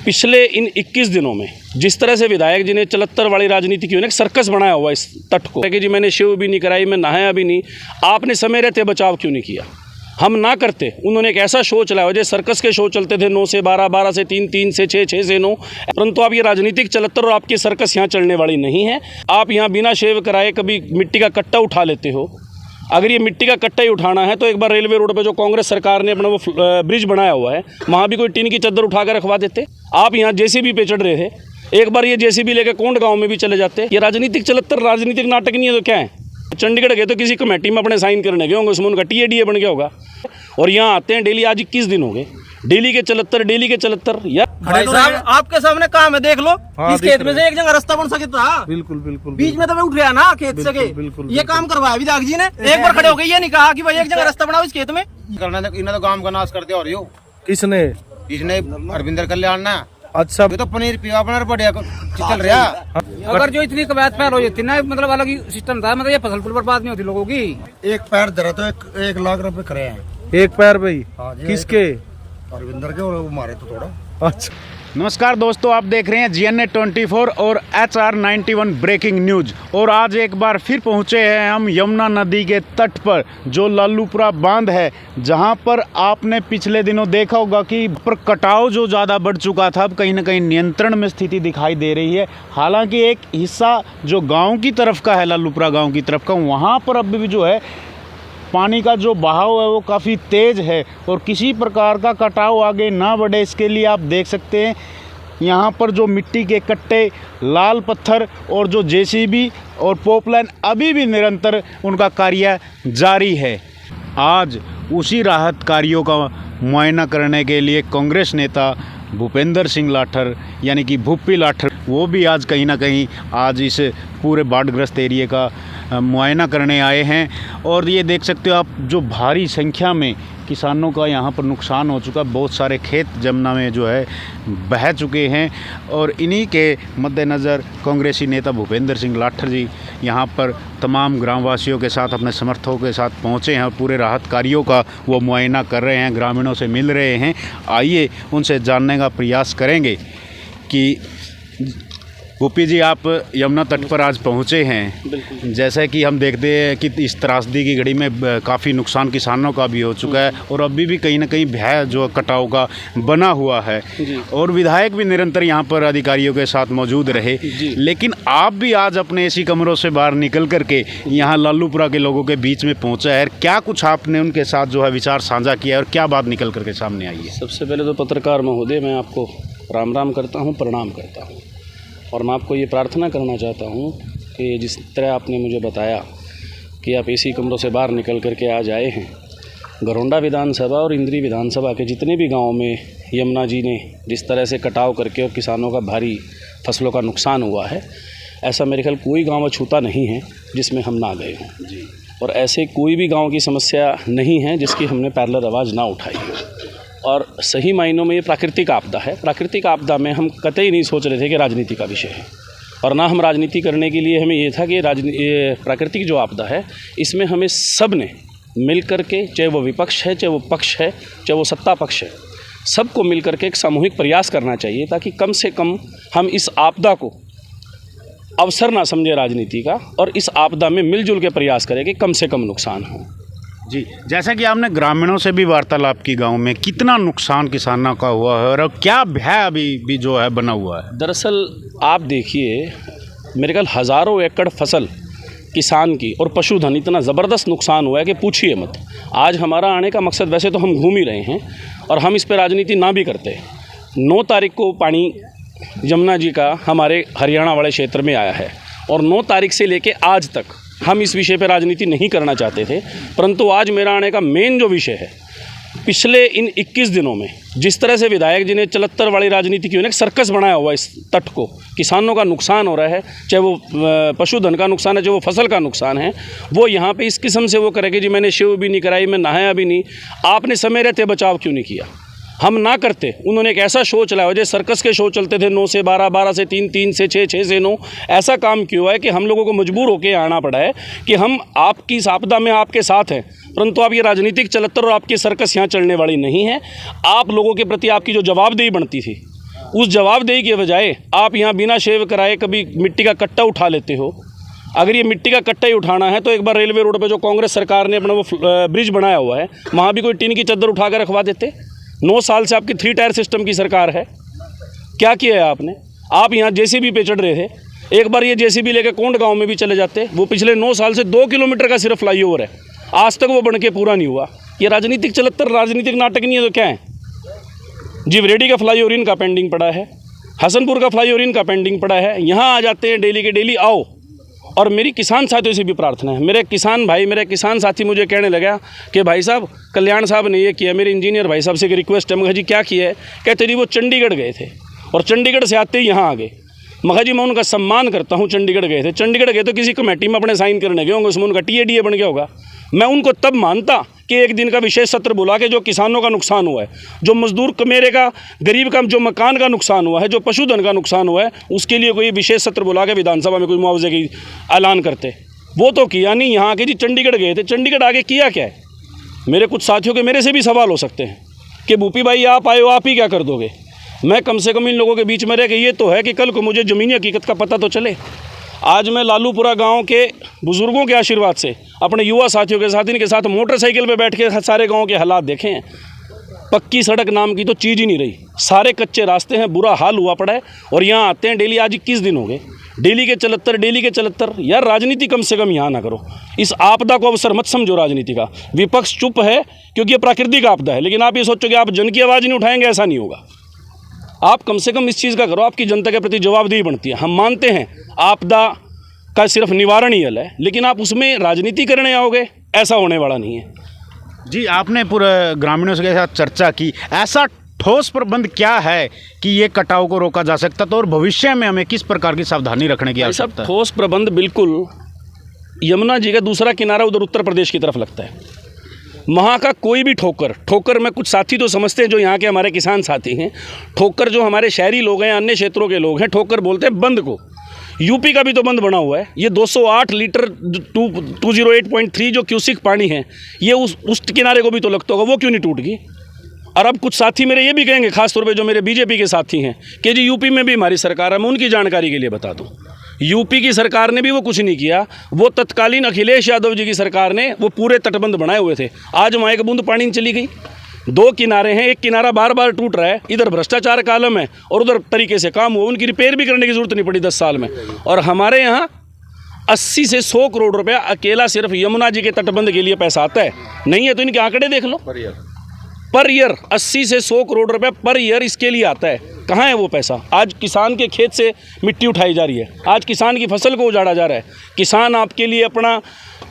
पिछले इन 21 दिनों में जिस तरह से विधायक जी ने चलत्तर वाली राजनीति की उन्हें सर्कस बनाया हुआ इस तट को कि जी मैंने शिव भी नहीं कराई, मैं नहाया भी नहीं, आपने समय रहते बचाव क्यों नहीं किया? हम ना करते। उन्होंने एक ऐसा शो चलाया जैसे सर्कस के शो चलते थे 9 से 12, 12 से 3, 3 से 6, 6 से 9। परंतु आप ये राजनीतिक चलत्तर और आपकी सर्कस यहाँ चलने वाली नहीं है। आप यहाँ बिना शेव कराए कभी मिट्टी का कट्टा उठा लेते हो। अगर ये मिट्टी का कट्टा ही उठाना है तो एक बार रेलवे रोड पे जो कांग्रेस सरकार ने अपना वो ब्रिज बनाया हुआ है वहाँ भी कोई टीन की चद्दर उठा कर रखवा देते। आप यहाँ जेसीबी पे चढ़ रहे थे, एक बार ये जेसीबी लेकर कोंड गाँव में भी चले जाते। ये राजनीतिक चलत्तर राजनीतिक नाटक नहीं है तो क्या है? चंडीगढ़ गए तो किसी कमेटी में अपने साइन करने गए होंगे, उसमें उनका टीएडीए बन गया होगा और यहाँ आते हैं डेली। आज 21 दिन हो गए, डेली के चलत्तर यार। भाई साहब आपके सामने काम है, देख लो। इस खेत में से एक जगह रास्ता बन सके था। बिल्कुल बिल्कुल। बीच में तो मैं उठ गया ना खेत से के। ये काम करवाया विधायक जी ने। एक बार खड़े हो गए, ये नहीं कहा कि भाई एक जगह रास्ता बनाओ इस खेत में। करना इन्हें तो गांव का नाश करते और यो किसने? इसने अरविंदर कल्याण ना। अच्छा, ये तो पनीर पिया अपना बढ़िया चल रहा। अगर जो इतनी कबायत पैर हो जाती ना, मतलब अलग ही सिस्टम था, मतलब ये फसल बर्बाद नहीं होती लोगों की। एक पैर धरा तो 1 लाख रुपए खड़े हैं। एक पैर भाई? किसके? अरविंदर के, और वो मारे तो थोड़ा। अच्छा। नमस्कार दोस्तों, आप देख रहे हैं GNA 24 और HR 91 ब्रेकिंग न्यूज। और आज एक बार फिर पहुंचे हैं हम यमुना नदी के तट पर, जो लालूपुरा बांध है, जहां पर आपने पिछले दिनों देखा होगा कि पर कटाव जो ज़्यादा बढ़ चुका था, अब कहीं ना कहीं नियंत्रण में स्थिति दिखाई दे रही है। हालांकि एक हिस्सा जो गाँव की तरफ का है, लालूपुरा गाँव की तरफ का, वहाँ पर अब भी जो है पानी का जो बहाव है वो काफ़ी तेज़ है और किसी प्रकार का कटाव आगे ना बढ़े, इसके लिए आप देख सकते हैं यहाँ पर जो मिट्टी के कट्टे, लाल पत्थर और जो JCB और पोपलाइन अभी भी निरंतर उनका कार्य जारी है। आज उसी राहत कार्यों का मुआयना करने के लिए कांग्रेस नेता भूपेंद्र सिंह लाठर यानी कि भूपी लाठर, वो भी आज कहीं ना कहीं आज इस पूरे बाढ़ग्रस्त एरिया का मुआयना करने आए हैं। और ये देख सकते हो आप, जो भारी संख्या में किसानों का यहाँ पर नुकसान हो चुका, बहुत सारे खेत जमुना में जो है बह चुके हैं। और इन्हीं के मद्देनज़र कांग्रेसी नेता भूपेंद्र सिंह लाठर जी यहाँ पर तमाम ग्रामवासियों के साथ, अपने समर्थकों के साथ पहुँचे हैं और पूरे राहत कार्यों का वो मुआयना कर रहे हैं, ग्रामीणों से मिल रहे हैं। आइए उनसे जानने का प्रयास करेंगे कि भूपी जी, आप यमुना तट पर आज पहुँचे हैं। जैसे कि हम देखते हैं कि इस त्रासदी की घड़ी में काफ़ी नुकसान किसानों का भी हो चुका है और अभी भी कहीं ना कहीं भय जो कटाव का बना हुआ है और विधायक भी निरंतर यहाँ पर अधिकारियों के साथ मौजूद रहे। लेकिन आप भी आज अपने ऐसी कमरों से बाहर निकल करके यहाँ लालूपुरा के लोगों के बीच में पहुँचा है। क्या कुछ आपने उनके साथ जो है विचार साझा किया और क्या बात निकल करके सामने आई है? सबसे पहले तो पत्रकार महोदय, मैं आपको राम करता हूँ, प्रणाम करता हूँ और मैं आपको ये प्रार्थना करना चाहता हूँ कि जिस तरह आपने मुझे बताया कि आप ऐसी कमरों से बाहर निकल करके आज आए हैं, घरौंडा विधानसभा और इंद्री विधानसभा के जितने भी गांव में यमुना जी ने जिस तरह से कटाव करके और किसानों का भारी फसलों का नुकसान हुआ है, ऐसा मेरे ख्याल कोई गाँव छूता नहीं है जिसमें हम ना गए हों जी। और ऐसे कोई भी गाँव की समस्या नहीं है जिसकी हमने पैरेलल आवाज़ ना उठाई हो। और सही मायनों में ये प्राकृतिक आपदा है। प्राकृतिक आपदा में हम कतई नहीं सोच रहे थे कि राजनीति का विषय है और ना हम राजनीति करने के लिए हमें ये था कि ये प्राकृतिक जो आपदा है इसमें हमें सब ने मिल कर के, चाहे वो विपक्ष है, चाहे वो पक्ष है, चाहे वो सत्ता पक्ष है, सबको मिल कर के एक सामूहिक प्रयास करना चाहिए ताकि कम से कम हम इस आपदा को अवसर ना समझे राजनीति का और इस आपदा में मिलजुल के प्रयास करें कि कम से कम नुकसान हो। जी, जैसा कि आपने ग्रामीणों से भी वार्तालाप की, गांव में कितना नुकसान किसानों का हुआ है और क्या भय अभी भी जो है बना हुआ है? दरअसल आप देखिए, मेरे ख्याल हज़ारों एकड़ फसल किसान की और पशुधन इतना ज़बरदस्त नुकसान हुआ है कि पूछिए मत। आज हमारा आने का मकसद, वैसे तो हम घूम ही रहे हैं और हम इस पर राजनीति ना भी करते। 9 तारीख को पानी यमुना जी का हमारे हरियाणा वाले क्षेत्र में आया है और 9 तारीख से लेके आज तक हम इस विषय पर राजनीति नहीं करना चाहते थे, परंतु आज मेरा आने का मेन जो विषय है, पिछले इन 21 दिनों में जिस तरह से विधायक जी ने चलत्तर वाली राजनीति की उन्हें सर्कस बनाया हुआ इस तट को, किसानों का नुकसान हो रहा है, चाहे वो पशुधन का नुकसान है, चाहे वो फसल का नुकसान है, वो यहाँ पे इस किस्म से वो करेंगे जी मैंने शिव भी नहीं कराई, मैं नहाया भी नहीं, आपने समय रहते बचाव क्यों नहीं किया? हम ना करते। उन्होंने एक ऐसा शो चलाया जैसे सर्कस के शो चलते थे 9 से 12, 12 से 3, 3 से 6, 6 से 9। ऐसा काम क्यों है कि हम लोगों को मजबूर होकर आना पड़ा है कि हम आपकी इस आपदा में आपके साथ हैं, परंतु आप ये राजनीतिक चलत्तर और आपकी सर्कस यहाँ चलने वाली नहीं है। आप लोगों के प्रति आपकी जो जवाबदेही बनती थी उस जवाबदेही के बजाय आप यहाँ बिना शेव कराए कभी मिट्टी का कट्टा उठा लेते हो। अगर ये मिट्टी का कट्टा ही उठाना है तो एक बार रेलवे रोड पे जो कांग्रेस सरकार ने अपना वो ब्रिज बनाया हुआ है, वहाँ भी कोई टीन की चद्दर उठा कर रखवा देते। 9 साल से आपकी 3 टायर सिस्टम की सरकार है, क्या किया है आपने? आप यहाँ जेसीबी पे चढ़ रहे थे, एक बार ये जेसीबी लेकर कोंड गाँव में भी चले जाते। वो पिछले 9 साल से 2 किलोमीटर का सिर्फ फ्लाईओवर है, आज तक वो बन के पूरा नहीं हुआ। ये राजनीतिक चलत्तर, राजनीतिक नाटक नहीं है तो क्या है? जीवरेडी का फ्लाईओवर इनका पेंडिंग पड़ा है, हसनपुर का फ्लाईओवर इनका पेंडिंग पड़ा है। यहाँ आ जाते हैं डेली के डेली, आओ। और मेरी किसान साथियों से भी प्रार्थना है, मेरे किसान भाई, मेरे किसान साथी मुझे कहने लगा कि भाई साहब कल्याण साहब ने ये किया। मेरे इंजीनियर भाई साहब से एक रिक्वेस्ट है, मगर जी क्या किया है? कहते जी वो चंडीगढ़ गए थे और चंडीगढ़ से आते ही यहाँ आ गए। मगर जी मैं उनका सम्मान करता हूँ, चंडीगढ़ गए थे, चंडीगढ़ गए तो किसी कमेटी में अपने साइन करने गए होंगे, उसमें उनका TADA बन गया होगा। मैं उनको तब मानता कि एक दिन का विशेष सत्र बुला के जो किसानों का नुकसान हुआ है, जो मजदूर मेरे का, गरीब का जो मकान का नुकसान हुआ है, जो पशुधन का नुकसान हुआ है, उसके लिए कोई विशेष सत्र बुला के विधानसभा में कोई मुआवजे की ऐलान करते। वो तो किया नहीं, यहाँ आके जी चंडीगढ़ गए थे। चंडीगढ़ आगे किया क्या है? मेरे कुछ साथियों के मेरे से भी सवाल हो सकते हैं कि भूपी भाई आप आए हो, आप ही क्या कर दोगे? मैं कम से कम इन लोगों के बीच में रह के ये तो है कि कल को मुझे ज़मीनी हकीकत का पता तो चले। आज मैं लालूपुरा गांव के बुज़ुर्गों के आशीर्वाद से अपने युवा साथियों के साथ, इनके साथ मोटरसाइकिल पे बैठ के सारे गांव के हालात देखे हैं। पक्की सड़क नाम की तो चीज़ ही नहीं रही, सारे कच्चे रास्ते हैं, बुरा हाल हुआ पड़ा है। और यहाँ आते हैं डेली, आज 21 दिन हो गए, डेली के चलत्तर। यार राजनीति कम से कम यहाँ ना करो, इस आपदा को अवसर मत समझो राजनीति का। विपक्ष चुप है क्योंकि ये प्राकृतिक आपदा है, लेकिन आप ये सोचो कि आप जन की आवाज़ नहीं उठाएंगे, ऐसा नहीं होगा। आप कम से कम इस चीज़ का करो, आपकी जनता के प्रति जवाबदेही बनती है। हम मानते हैं आपदा का सिर्फ निवारण ही हल है, लेकिन आप उसमें राजनीति करने आओगे, ऐसा होने वाला नहीं है। जी, आपने पूरे ग्रामीणों के साथ चर्चा की, ऐसा ठोस प्रबंध क्या है कि ये कटाव को रोका जा सकता, तो और भविष्य में हमें किस प्रकार की सावधानी रखने की आवश्यकता है? ठोस प्रबंध बिल्कुल, यमुना जी का दूसरा किनारा उधर उत्तर प्रदेश की तरफ लगता है, वहाँ का कोई भी ठोकर में कुछ साथी तो समझते हैं, जो यहाँ के हमारे किसान साथी हैं, ठोकर जो हमारे शहरी लोग हैं, अन्य क्षेत्रों के लोग हैं, ठोकर बोलते हैं बंद को। यूपी का भी तो बंद बना हुआ है, ये 208 लीटर 208.3 जो क्यूसिक पानी है, ये उस किनारे को भी तो लगता होगा, वो क्यों नहीं टूट गई? और अब कुछ साथी मेरे ये भी कहेंगे, खासतौर पे जो मेरे बीजेपी के साथी हैं, कि जी यूपी में भी हमारी सरकार है। मैं उनकी जानकारी के लिए बता दूं, यूपी की सरकार ने भी वो कुछ नहीं किया। वो तत्कालीन अखिलेश यादव जी की सरकार ने वो पूरे तटबंध बनाए हुए थे, आज वहाँ एक बूंद पानी नहीं चली गई। 2 किनारे हैं, एक किनारा बार बार टूट रहा है, इधर भ्रष्टाचार का आलम है और उधर तरीके से काम हुआ, उनकी रिपेयर भी करने की जरूरत नहीं पड़ी 10 साल में। और हमारे यहाँ 80 से 100 करोड़ रुपया अकेला सिर्फ यमुना जी के तटबंध के लिए पैसा आता है। नहीं है तो इनके आंकड़े देख लो, पर ईयर 80 से 100 करोड़ रुपया पर ईयर इसके लिए आता है। कहाँ है वो पैसा? आज किसान के खेत से मिट्टी उठाई जा रही है, आज किसान की फसल को उजाड़ा जा रहा है। किसान आपके लिए अपना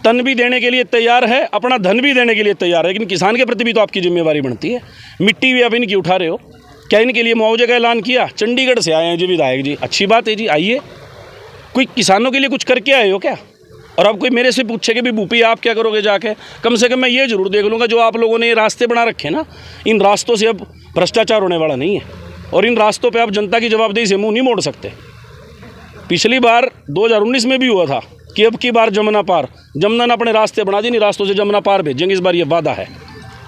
तन भी देने के लिए तैयार है, अपना धन भी देने के लिए तैयार है, लेकिन किसान के प्रति भी तो आपकी जिम्मेवारी बनती है। मिट्टी भी आप इनकी उठा रहे हो, क्या इनके लिए मुआवजे का ऐलान किया? चंडीगढ़ से आए हैं जी विधायक जी, अच्छी बात है जी, आइए, कोई किसानों के लिए कुछ करके आए हो क्या? और अब कोई मेरे से पूछे कि भी भूपी आप क्या करोगे जाके, कम से कम मैं ये जरूर देख लूँगा, जो आप लोगों ने ये रास्ते बना रखे ना, इन रास्तों से अब भ्रष्टाचार होने वाला नहीं है, और इन रास्तों पे आप जनता की जवाबदेही से मुंह नहीं मोड़ सकते। पिछली बार 2019 में भी हुआ था कि अब की बार जमुना पार, जमुना ने अपने रास्ते बना दिए, नहीं रास्तों से जमुना पार भेजेंगे, इस बार ये वादा है।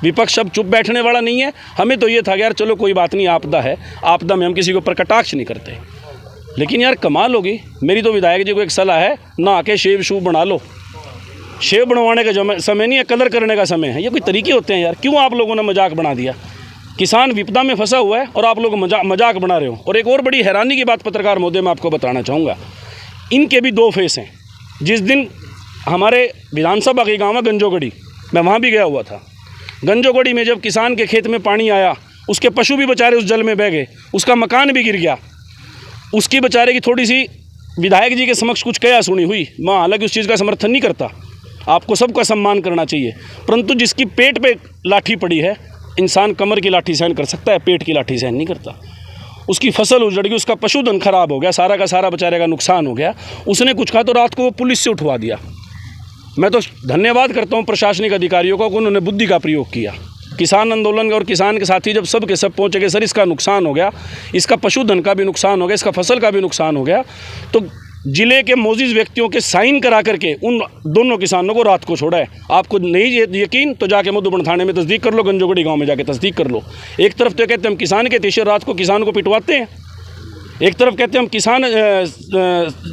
विपक्ष अब चुप बैठने वाला नहीं है। हमें तो ये था कि यार चलो कोई बात नहीं, आपदा है, आपदा में हम किसी को ऊपर कटाक्ष नहीं करते, लेकिन यार कमाल होगी। मेरी तो विधायक जी को एक सलाह है, ना आके शेव शूव बना लो, शेव बनवाने का समय नहीं है, कलर करने का समय है। ये कोई तरीके होते हैं यार? क्यों आप लोगों ने मजाक बना दिया? किसान विपदा में फंसा हुआ है और आप लोग मजाक बना रहे हो। और एक और बड़ी हैरानी की बात पत्रकार महोदय मैं आपको बताना चाहूँगा, इनके भी 2 फेस हैं। जिस दिन हमारे विधानसभा के गाँव है गंजोगढ़ी, मैं वहाँ भी गया हुआ था। गंजोगढ़ी में जब किसान के खेत में पानी आया, उसके पशु भी बेचारे उस जल में बह गए, उसका मकान भी गिर गया, उसकी बेचारे की थोड़ी सी विधायक जी के समक्ष कुछ कया सुनी हुई। मैं हालांकि उस चीज़ का समर्थन नहीं करता, आपको सबका सम्मान करना चाहिए, परंतु जिसकी पेट पे लाठी पड़ी है, इंसान कमर की लाठी सहन कर सकता है, पेट की लाठी सहन नहीं करता। उसकी फसल उजड़ गई, उसका पशुधन खराब हो गया, सारा का सारा बेचारे का नुकसान हो गया। उसने कुछ कहा तो रात को वो पुलिस से उठवा दिया। मैं तो धन्यवाद करता हूँ प्रशासनिक अधिकारियों का कि उन्होंने बुद्धि का प्रयोग किया। किसान आंदोलन और किसान के साथी जब सब के सब पहुँचे गए, सर इसका नुकसान हो गया, इसका पशुधन का भी नुकसान हो गया, इसका फसल का भी नुकसान हो गया, तो जिले के मोजिज़ व्यक्तियों के साइन करा करके उन दोनों किसानों को रात को छोड़ा है। आपको नहीं यकीन तो जाके मधुबन थाने में तस्दीक कर लो, गंजोगढ़ी गांव में जाके तस्दीक कर लो। एक तरफ तो कहते हैं हम किसान के तेशे रात को किसान को पिटवाते हैं, एक तरफ कहते हैं हम किसान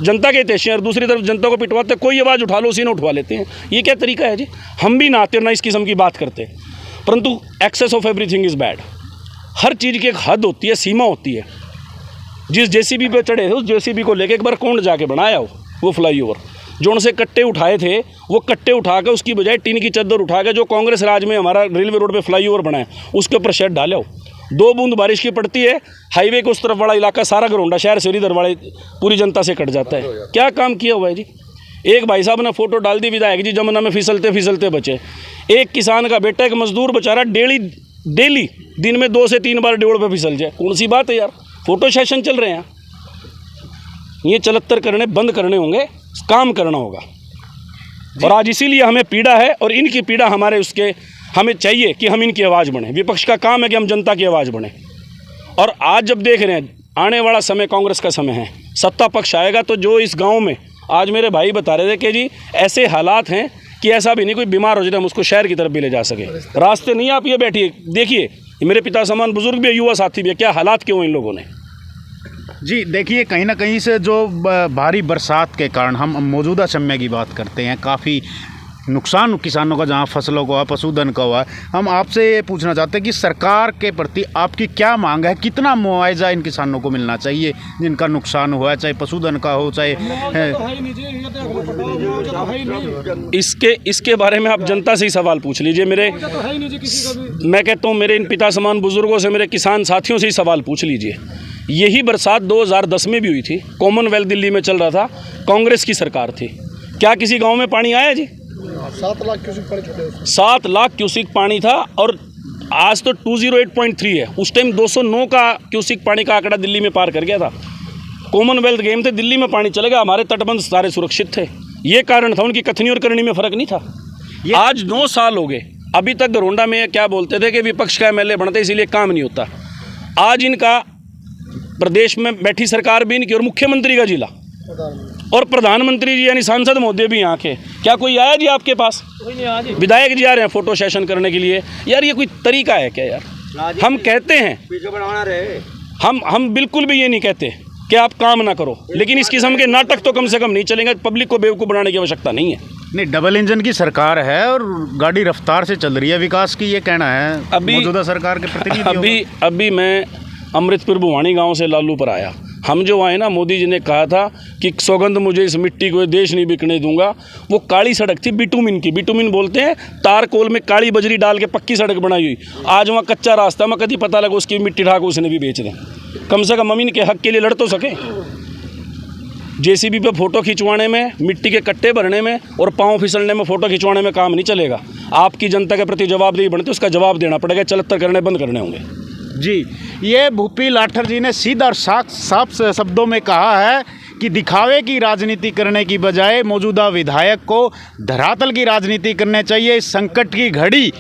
जनता के तेशे और दूसरी तरफ जनता को पिटवाते हैं। कोई आवाज़ उठा लो उसी ने उठवा लेते हैं। ये क्या तरीका है जी? हम भी ना आते ना इस किस्म की बात करते, परंतु excess of everything is bad. हर चीज़ की एक हद होती है, सीमा होती है। जिस जेसीबी पे चढ़े थे उस जेसीबी को लेके एक बार कौन जाके बनाया हो वो फ्लाईओवर, जो उनसे कट्टे उठाए थे वो कट्टे उठा कर उसकी बजाय टीन की चद्दर उठा के जो कांग्रेस राज में हमारा रेलवे रोड पे फ्लाईओवर बनाया उसके ऊपर शेड डाले हो। 2 बूंद बारिश की पड़ती है, हाईवे के उस तरफ वाला इलाका सारा गरोंडा शहर से इधर वाले पूरी जनता से कट जाता है। क्या काम किया हुआ है जी? एक भाई साहब ने फोटो डाल दी, विधायक जी जमुना में फिसलते फिसलते बचे। एक किसान का बेटा, एक मजदूर बेचारा डेली दिन में 2 से 3 बार डेढ़ पे फिसल जाए। कौन सी बात है यार? फोटो सेशन चल रहे हैं। ये चलत्तर करने बंद करने होंगे, काम करना होगा। और आज इसीलिए हमें पीड़ा है और इनकी पीड़ा हमें चाहिए कि हम इनकी आवाज़ बने। विपक्ष का काम है कि हम जनता की आवाज़ बने। और आज जब देख रहे हैं आने वाला समय कांग्रेस का समय है, सत्ता पक्ष आएगा तो जो इस गांव में आज मेरे भाई बता रहे थे कि जी ऐसे हालात हैं कि ऐसा भी नहीं कोई बीमार हो जाए हम उसको शहर की तरफ भी ले जा सके। रास्ते नहीं, आप ये बैठिए देखिए, मेरे पिता समान बुजुर्ग भी, युवा साथी भी है, क्या हालात क्यों इन लोगों ने। जी देखिए, कहीं ना कहीं से जो भारी बरसात के कारण हम मौजूदा समय की बात करते हैं, काफ़ी नुकसान किसानों का जहां फसलों का हुआ, पशुधन का हुआ। हम आपसे ये पूछना चाहते हैं कि सरकार के प्रति आपकी क्या मांग है? कितना मुआवजा इन किसानों को मिलना चाहिए जिनका नुकसान हुआ है, चाहे पशुधन का हो चाहे इसके बारे में आप जनता से ही सवाल पूछ लीजिए। मैं कहता हूँ मेरे इन पिता समान बुजुर्गों से, मेरे किसान साथियों से ही सवाल पूछ लीजिए। यही बरसात 2010 में भी हुई थी, कॉमनवेल्थ दिल्ली में चल रहा था, कांग्रेस की सरकार थी। क्या किसी गांव में पानी आया जी? 7 लाख क्यूसिक पानी छोड़े, 7 लाख क्यूसिक पानी था और आज तो 208.3 है। उस टाइम 209 का क्यूसिक पानी का आंकड़ा दिल्ली में पार कर गया था। कॉमनवेल्थ गेम थे, दिल्ली में पानी चलेगा, हमारे तटबंध सारे सुरक्षित थे। ये कारण था, उनकी कथनी और करनी में फ़र्क नहीं था। आज 9 साल हो गए, अभी तक गरोंडा में क्या बोलते थे कि विपक्ष का एमएलए बनते इसीलिए काम नहीं होता। आज इनका प्रदेश में बैठी सरकार भी इनकी और मुख्यमंत्री का जिला और प्रधानमंत्री जी यानी सांसद महोदय भी यहाँ के, क्या कोई आया जी आपके पास? विधायक जी आ रहे हैं फोटो सेशन करने के लिए। यार ये कोई तरीका है क्या यार? हम कहते हैं, हम बिल्कुल भी ये नहीं कहते कि आप काम ना करो, लेकिन इस किस्म के नाटक तो कम से कम नहीं चलेंगे। पब्लिक को बेवकूफ़ बनाने की आवश्यकता नहीं है। नहीं, डबल इंजन की सरकार है और गाड़ी रफ्तार से चल रही है विकास की, ये कहना है मौजूदा सरकार के प्रतिनिधि। अभी मैं अमृतपुर बुवानी गांव से लालू पर आया। हम जो आए ना, मोदी जी ने कहा था कि सौगंध मुझे इस मिट्टी को देश नहीं बिकने दूंगा। वो काली सड़क थी बिटुमिन की, बिटुमिन बोलते हैं तारकोल में काली बजरी डाल के पक्की सड़क बनाई हुई। आज वहाँ कच्चा रास्ता में कभी पता लगा उसकी मिट्टी ढाक उसने भी बेच दें। कम से कम अमीन के हक के लिए लड़ तो सके। जेसीबी पे फ़ोटो खिंचवाने में, मिट्टी के कट्टे भरने में और पाँव फिसलने में, फ़ोटो खिंचवाने में काम नहीं चलेगा। आपकी जनता के प्रति जवाबदेही बनती है, उसका जवाब देना पड़ेगा। चलत्तर करने बंद करने होंगे। जी, ये भूपी लाठर जी ने सीधा और साफ शब्दों में कहा है कि दिखावे की राजनीति करने की बजाय मौजूदा विधायक को धरातल की राजनीति करनी चाहिए। इस संकट की घड़ी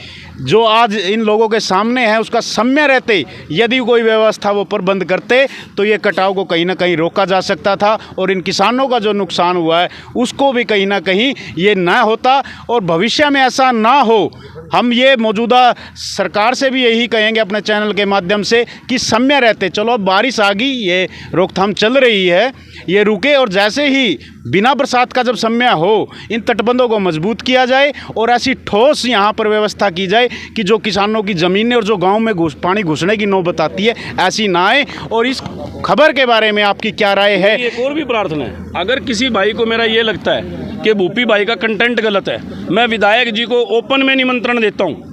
जो आज इन लोगों के सामने है उसका समय रहते यदि कोई व्यवस्था वो प्रबंध करते तो ये कटाव को कहीं ना कहीं रोका जा सकता था और इन किसानों का जो नुकसान हुआ है उसको भी कहीं ना कहीं ये ना होता और भविष्य में ऐसा ना हो। हम ये मौजूदा सरकार से भी यही कहेंगे अपने चैनल के माध्यम से कि समय रहते, चलो बारिश आ गई, ये रोकथाम चल रही है, ये रुके और जैसे ही बिना बरसात का जब समय हो इन तटबंधों को मजबूत किया जाए और ऐसी ठोस यहाँ पर व्यवस्था की जाए कि जो किसानों की ज़मीनें और जो गांव में पानी घुसने की नौबत आती है ऐसी ना आए। और इस खबर के बारे में आपकी क्या राय है? एक और भी प्रार्थना है, अगर किसी भाई को मेरा ये लगता है कि भूपी भाई का कंटेंट गलत है, मैं विधायक जी को ओपन में निमंत्रण देता हूँ।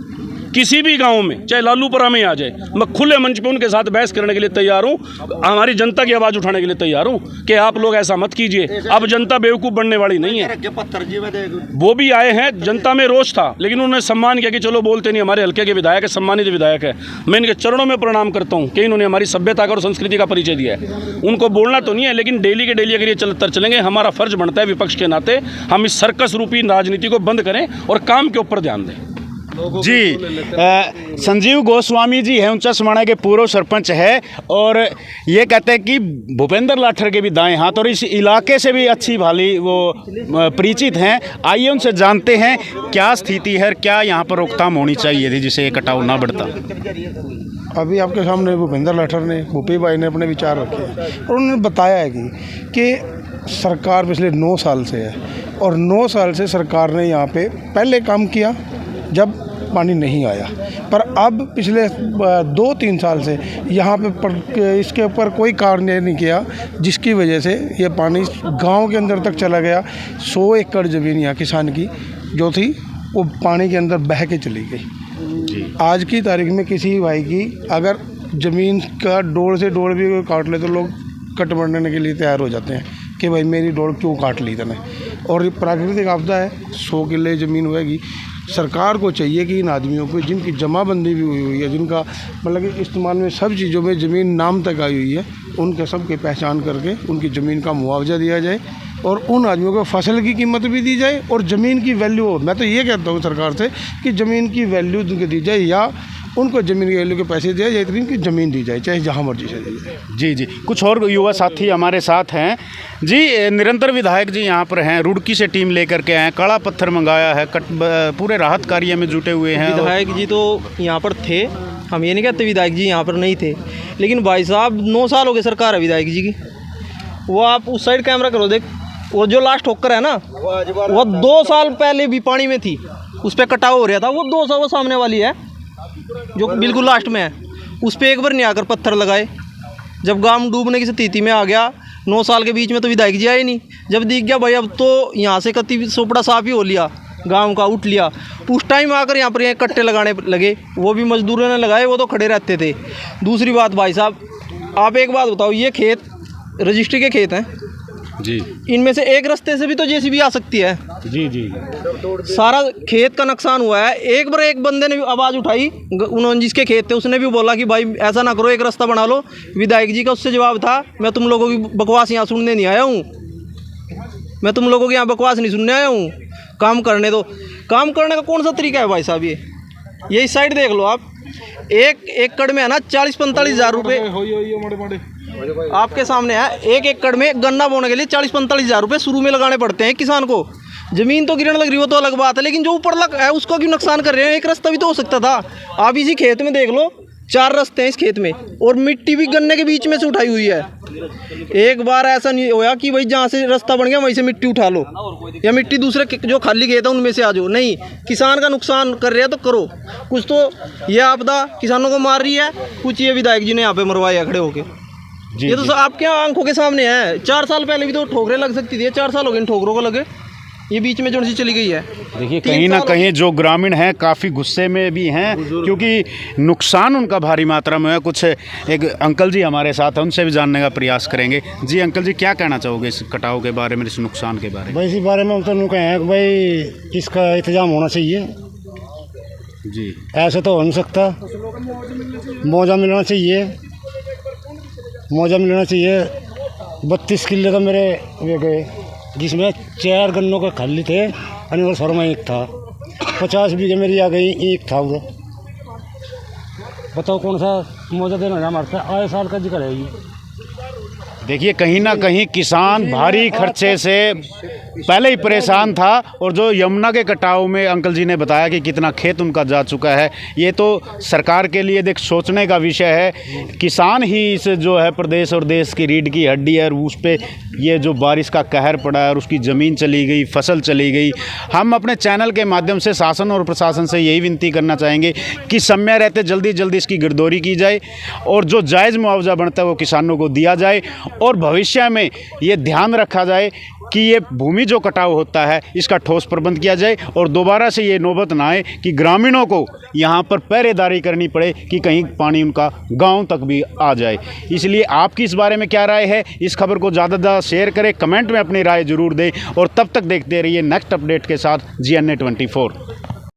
किसी भी गांव में, चाहे लालूपुरा में आ जाए, मैं खुले मंच पे उनके साथ बहस करने के लिए तैयार हूँ, हमारी जनता की आवाज़ उठाने के लिए तैयार हूँ कि आप लोग ऐसा मत कीजिए। अब जनता बेवकूफ़ बनने वाली नहीं है। वो भी आए हैं, जनता में रोष था, लेकिन उन्होंने सम्मान किया कि चलो बोलते नहीं, हमारे हल्के के विधायक है, सम्मानित विधायक है। मैं इनके चरणों में प्रणाम करता हूँ कि इन्होंने हमारी सभ्यता का और संस्कृति का परिचय दिया है। उनको बोलना तो नहीं है, लेकिन डेली के डेली अगर ये चलते चलेंगे, हमारा फर्ज बनता है विपक्ष के नाते हम इस सर्कस रूपी राजनीति को बंद करें और काम के ऊपर ध्यान दें। जी संजीव गोस्वामी जी हैं, ऊंचा समाणा के पूर्व सरपंच है और ये कहते हैं कि भूपेंद्र लाठर के भी दाएं हाथ और इस इलाके से भी अच्छी भाली वो परिचित हैं। आइए उनसे जानते हैं क्या स्थिति है, क्या यहाँ पर रोकथाम होनी चाहिए थी जिससे ये कटाव ना बढ़ता। अभी आपके सामने भूपेंद्र लाठर ने, भूपी भाई ने अपने विचार रखे हैं और उन्होंने बताया है कि सरकार पिछले 9 साल से है और 9 साल से सरकार ने यहाँ पे पहले काम किया जब पानी नहीं आया, पर अब पिछले 2-3 साल से यहाँ पे इसके ऊपर कोई कार्य नहीं किया, जिसकी वजह से ये पानी गांव के अंदर तक चला गया। 100 एकड़ ज़मीन यहाँ किसान की जो थी वो पानी के अंदर बह के चली गई। आज की तारीख में किसी भाई की अगर ज़मीन का डोर से डोर भी कोई काट ले तो लोग कट मरने के लिए तैयार हो जाते हैं कि भाई मेरी डोर क्यों काट ली तूने। और प्राकृतिक आपदा है, 100 किले ज़मीन होएगी। सरकार को चाहिए कि इन आदमियों को जिनकी जमाबंदी भी हुई है, जिनका मतलब कि इस्तेमाल में सब चीज़ों में ज़मीन नाम तक आई हुई है, उनके सब की पहचान करके उनकी ज़मीन का मुआवजा दिया जाए और उन आदमियों को फसल की कीमत भी दी जाए और ज़मीन की वैल्यू हो। मैं तो ये कहता हूँ सरकार से कि ज़मीन की वैल्यू उनको दी जाए या उनको ज़मीन की वैल्यू के पैसे दिए जाए, इतनी की ज़मीन दी जाए, चाहे जहाँ मर्जी से दी जाए। जी जी, कुछ और युवा साथी हमारे साथ हैं। जी निरंतर विधायक जी यहाँ पर हैं, रुड़की से टीम लेकर के आए, काला पत्थर मंगाया है, पूरे राहत कार्य में जुटे हुए हैं। विधायक जी तो यहाँ पर थे, हम ये नहीं कहते विधायक जी यहाँ पर नहीं थे, लेकिन भाई साहब 9 साल हो गए सरकार है विधायक जी की। वो आप उस साइड कैमरा करो देख, वो जो लास्ट ठोकर है ना वो 2 साल पहले भी पानी में थी, उस पर कटाव हो रहा था। वो 2 साल वो सामने वाली है जो बिल्कुल लास्ट में है, उस पर एक बार नहीं आकर पत्थर लगाए। जब गांव डूबने की स्थिति में आ गया 9 साल के बीच में तो विधायक जी आए नहीं। जब दिख गया भाई अब तो यहाँ से कति सोपड़ा साफ ही हो लिया, गांव का उठ लिया, उस टाइम आकर यहाँ पर कट्टे लगाने लगे। वो भी मजदूरों ने लगाए, वो तो खड़े रहते थे। दूसरी बात भाई साहब आप एक बात बताओ, ये खेत रजिस्ट्री के खेत हैं जी, इनमें से एक रास्ते से भी तो जेसीबी आ सकती है। जी जी, सारा खेत का नुकसान हुआ है। एक बार एक बंदे ने आवाज़ उठाई, उन्होंने जिसके खेत थे उसने भी बोला कि भाई ऐसा ना करो, एक रास्ता बना लो। विधायक जी का उससे जवाब था, मैं तुम लोगों की बकवास यहाँ सुनने नहीं आया हूँ, मैं तुम लोगों के यहाँ बकवास नहीं सुनने आया हूँ, काम करने दो। काम करने का कौन सा तरीका है भाई साहब? ये इस साइड देख लो आप, 1 एकड़ में है ना 40-45 हज़ार रुपये आपके सामने है। 1 एकड़ में गन्ना बोने के लिए 40-45 हज़ार रुपये शुरू में लगाने पड़ते हैं किसान को। ज़मीन तो गिरने लग रही हो तो अलग बात है, लेकिन जो ऊपर लग है उसको क्यों नुकसान कर रहे हैं? एक रास्ता भी तो हो सकता था। आप इसी खेत में देख लो, 4 रास्ते हैं इस खेत में और मिट्टी भी गन्ने के बीच में से उठाई हुई है। एक बार ऐसा नहीं हुआ कि भाई जहाँ से रास्ता बन गया वहीं से मिट्टी उठा लो या मिट्टी दूसरे जो खाली खेत है उनमें से आ जाओ। नहीं, किसान का नुकसान कर रहे हैं तो करो कुछ। तो ये आपदा किसानों को मार रही है, कुछ ये विधायक जी ने यहाँ पे मरवाया खड़े होके। ये तो आपके आंखों के सामने है। 4 साल पहले भी तो ठोकरें लग सकती थी, 4 साल हो गए ठोकरों को लगे, ये बीच में जो सी चली गई है। देखिए कहीं ना कहीं जो ग्रामीण हैं काफ़ी गुस्से में भी हैं क्योंकि नुकसान उनका भारी मात्रा में है। कुछ एक अंकल जी हमारे साथ हैं, उनसे भी जानने का प्रयास करेंगे। जी अंकल जी, क्या कहना चाहोगे इस कटाव के बारे में, इस नुकसान के बारे में? भाई इस बारे में हम तो कहें कि भाई इसका इंतजाम होना चाहिए जी, ऐसे तो हो नहीं सकता। मुआवजा मिलना चाहिए, मुआवजा मिलना चाहिए। 32 किले तो मेरे वे गए, जिसमें 4 गन्नों के खाली थे और शर्मा 1 था। 50 बीघे मेरी आ गई, 1 था उधर। बताओ कौन सा मुआवजा देना हमारे से? आए साल का जिक्र है ये। देखिए कहीं ना कहीं किसान भारी खर्चे से पहले ही परेशान था और जो यमुना के कटाव में अंकल जी ने बताया कि कितना खेत उनका जा चुका है, ये तो सरकार के लिए देख सोचने का विषय है। किसान ही इस जो है प्रदेश और देश की रीढ़ की हड्डी है और उस पर ये जो बारिश का कहर पड़ा है और उसकी ज़मीन चली गई, फसल चली गई। हम अपने चैनल के माध्यम से शासन और प्रशासन से यही विनती करना चाहेंगे कि समय रहते जल्दी जल्दी इसकी गिरदौरी की जाए और जो जायज़ मुआवजा बनता है वो किसानों को दिया जाए और भविष्य में ये ध्यान रखा जाए कि ये भूमि जो कटाव होता है इसका ठोस प्रबंध किया जाए और दोबारा से ये नौबत ना आए कि ग्रामीणों को यहाँ पर पहरेदारी करनी पड़े कि कहीं पानी उनका गांव तक भी आ जाए। इसलिए आपकी इस बारे में क्या राय है? इस खबर को ज़्यादा से ज़्यादा शेयर करें, कमेंट में अपनी राय ज़रूर दें और तब तक देखते रहिए नेक्स्ट अपडेट के साथ GNA 24।